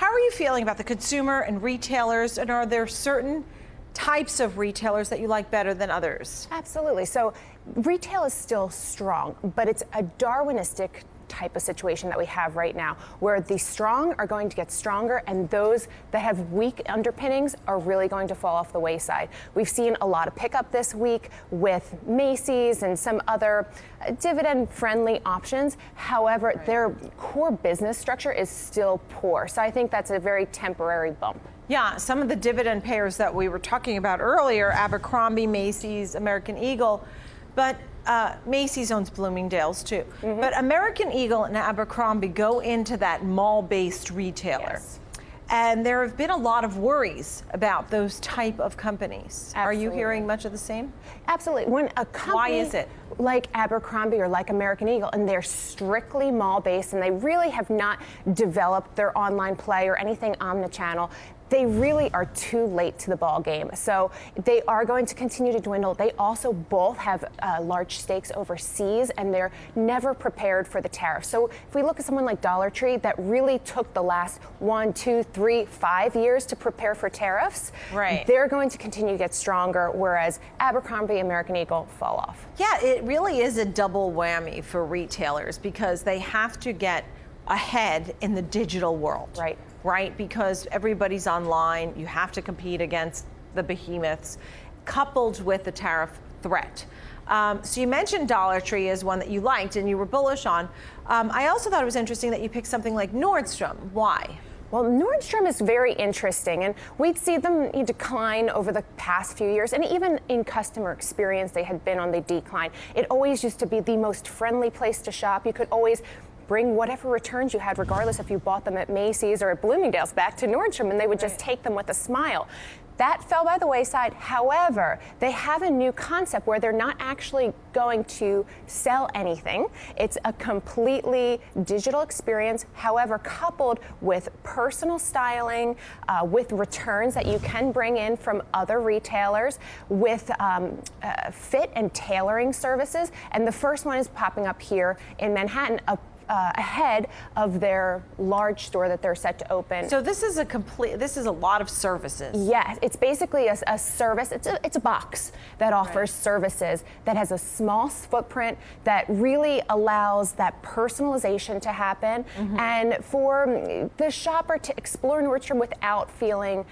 How are you feeling about the consumer and retailers, and are there certain types of retailers that you like better than others? Absolutely. So retail is still strong, but it's a Darwinistic type of situation that we have right now, where the strong are going to get stronger and those that have weak underpinnings are really going to fall off the wayside. We've seen a lot of pickup this week with Macy's and some other dividend-friendly options. However, their core business structure is still poor. So I think that's a very temporary bump. Yeah, some of the dividend payers that we were talking about earlier, Abercrombie, Macy's, American Eagle, but Macy's owns Bloomingdale's too. But American Eagle and Abercrombie go into that mall-based retailer. Yes. And there have been a lot of worries about those type of companies. Absolutely. Are you hearing much of the same? Absolutely. When a company Why is it? like Abercrombie or like American Eagle, and they're strictly mall-based and they really have not developed their online play or anything omnichannel, they really are too late to the ball game. So they are going to continue to dwindle. They also both have large stakes overseas, and they're never prepared for the tariffs. So if we look at someone like Dollar Tree that really took the last 1, 2, 3, 5 years to prepare for tariffs, they're going to continue to get stronger, whereas Abercrombie, American Eagle fall off. Yeah, it really is a double whammy for retailers because they have to get ahead in the digital world. Right, because everybody's online, you have to compete against the behemoths, coupled with the tariff threat. So you mentioned Dollar Tree as one that you liked and you were bullish on. I also thought it was interesting that you picked something like Nordstrom. Why? Well, Nordstrom is very interesting, and we'd see them decline over the past few years, and even in customer experience, they had been on the decline. It always used to be the most friendly place to shop. You could always bring whatever returns you had, regardless if you bought them at Macy's or at Bloomingdale's, back to Nordstrom, and they would just take them with a smile. That fell by the wayside. However, they have a new concept where they're not actually going to sell anything. It's a completely digital experience, however, coupled with personal styling, with returns that you can bring in from other retailers, with fit and tailoring services. And the first one is popping up here in Manhattan, ahead of their large store that they're set to open. So this is a lot of services. Yes, it's basically a service. It's a box that offers services, that has a small footprint, that really allows that personalization to happen, and for the shopper to explore Nordstrom without feeling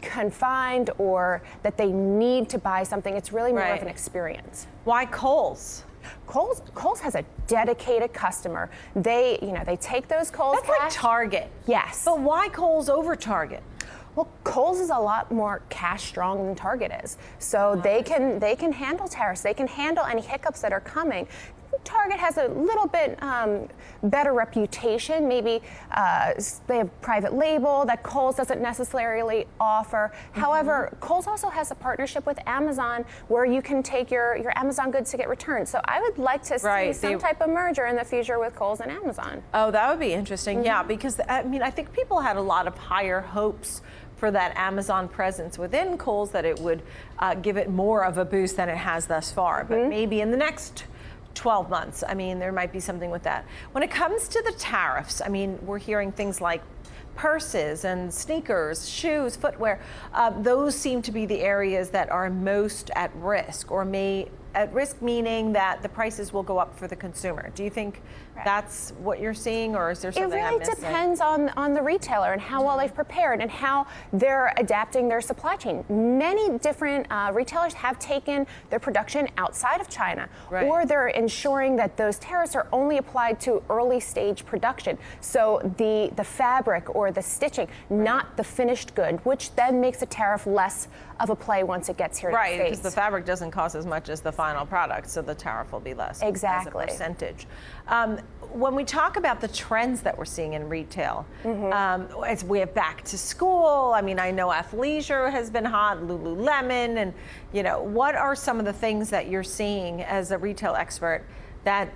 confined or that they need to buy something. It's really more of an experience. Why Kohl's? Kohl's has a dedicated customer. They take those Kohl's That's like Target. Yes. But why Kohl's over Target? Well, Kohl's is a lot more cash strong than Target is. So they can handle tariffs. They can handle any hiccups that are coming. Target has a little bit better reputation. Maybe they have private label that Kohl's doesn't necessarily offer. However, Kohl's also has a partnership with Amazon where you can take your Amazon goods to get returned. So I would like to see some type of merger in the future with Kohl's and Amazon. Oh, that would be interesting. Yeah, because I think people had a lot of higher hopes for that Amazon presence within Kohl's, that it would give it more of a boost than it has thus far. But maybe in the next 12 months. There might be something with that. When it comes to the tariffs, we're hearing things like purses and sneakers, shoes, footwear. Those seem to be the areas that are most at risk, or at risk meaning that the prices will go up for the consumer. Do you think that's what you're seeing, or is there something I'm missing? It really depends on the retailer and how well they've prepared and how they're adapting their supply chain. Many different retailers have taken their production outside of China, or they're ensuring that those tariffs are only applied to early stage production. So the fabric or the stitching, not the finished good, which then makes a tariff less of a play once it gets here to the States. Right, because the fabric doesn't cost as much as the final product, so the tariff will be less as a percentage. When we talk about the trends that we're seeing in retail, as we have back to school, I know athleisure has been hot, Lululemon, and what are some of the things that you're seeing as a retail expert that,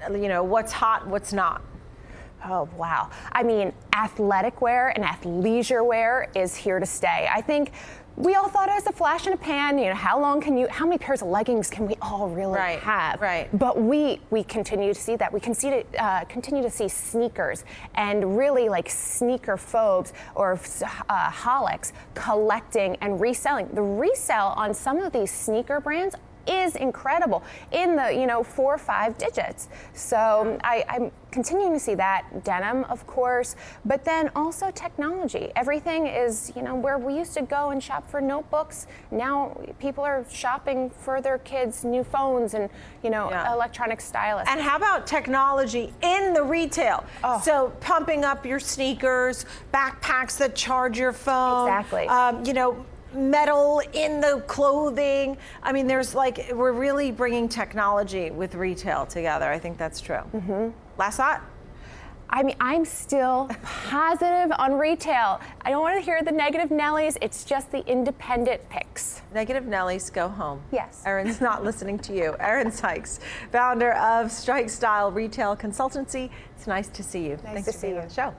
what's hot, what's not? Oh, wow. Athletic wear and athleisure wear is here to stay. I think we all thought it was a flash in a pan. You know, how many pairs of leggings can we all really have? Right. But we continue to see that. We continue to see sneakers and really like sneaker phobes or holics collecting and reselling. The resale on some of these sneaker brands is incredible in the 4 or 5 digits. So I'm continuing to see that. Denim, of course, but then also technology. Everything is, where we used to go and shop for notebooks, now people are shopping for their kids new phones and electronic stylus. And how about technology in the retail? Oh. So pumping up your sneakers, backpacks that charge your phone. Exactly. Metal in the clothing. I mean, we're really bringing technology with retail together. I think that's true. Mm-hmm. Last thought? I mean, I'm still positive on retail. I don't want to hear the negative Nellies. It's just the independent picks. Negative Nellies, go home. Yes. Erin's not listening to you. Erin Sykes, founder of Strike Style Retail Consultancy. It's nice to see you. Nice Thanks to for see being you. on the show.